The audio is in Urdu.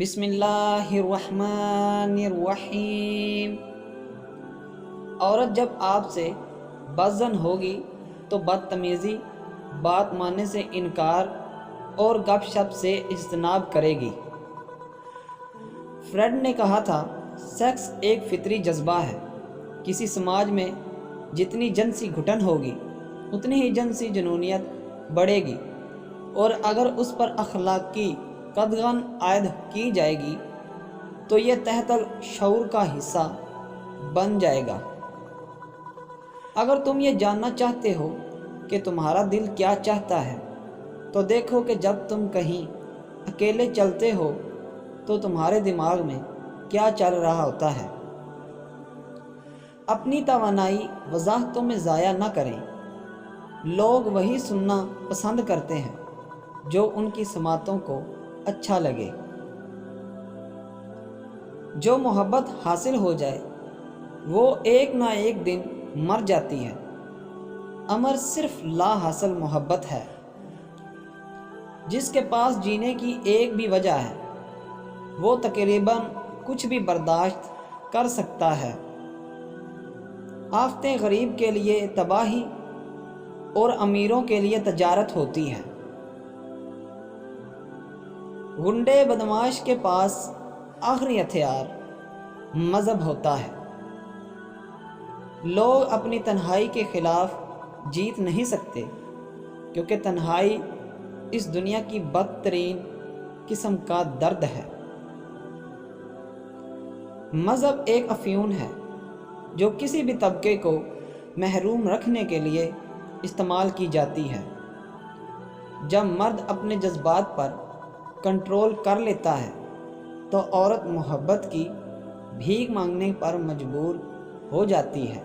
بسم اللہ الرحمن الرحیم۔ عورت جب آپ سے بدظن ہوگی تو بدتمیزی، بات ماننے سے انکار اور گپ شپ سے اجتناب کرے گی۔ فریڈ نے کہا تھا، سیکس ایک فطری جذبہ ہے۔ کسی سماج میں جتنی جنسی گھٹن ہوگی اتنی ہی جنسی جنونیت بڑھے گی، اور اگر اس پر اخلاقی قدغن عائد کی جائے گی تو یہ تحت الشعور کا حصہ بن جائے گا۔ اگر تم یہ جاننا چاہتے ہو کہ تمہارا دل کیا چاہتا ہے تو دیکھو کہ جب تم کہیں اکیلے چلتے ہو تو تمہارے دماغ میں کیا چل رہا ہوتا ہے۔ اپنی توانائی وضاحتوں میں ضائع نہ کریں۔ لوگ وہی سننا پسند کرتے ہیں جو ان کی سماعتوں کو اچھا لگے۔ جو محبت حاصل ہو جائے وہ ایک نہ ایک دن مر جاتی ہے۔ امر صرف لا حاصل محبت ہے۔ جس کے پاس جینے کی ایک بھی وجہ ہے وہ تقریباً کچھ بھی برداشت کر سکتا ہے۔ آفتیں غریب کے لیے تباہی اور امیروں کے لیے تجارت ہوتی ہے۔ غنڈے بدماش کے پاس آخری ہتھیار مذہب ہوتا ہے۔ لوگ اپنی تنہائی کے خلاف جیت نہیں سکتے کیونکہ تنہائی اس دنیا کی بدترین قسم کا درد ہے۔ مذہب ایک افیون ہے جو کسی بھی طبقے کو محروم رکھنے کے لیے استعمال کی جاتی ہے۔ جب مرد اپنے جذبات پر کنٹرول کر لیتا ہے تو عورت محبت کی بھیک مانگنے پر مجبور ہو جاتی ہے۔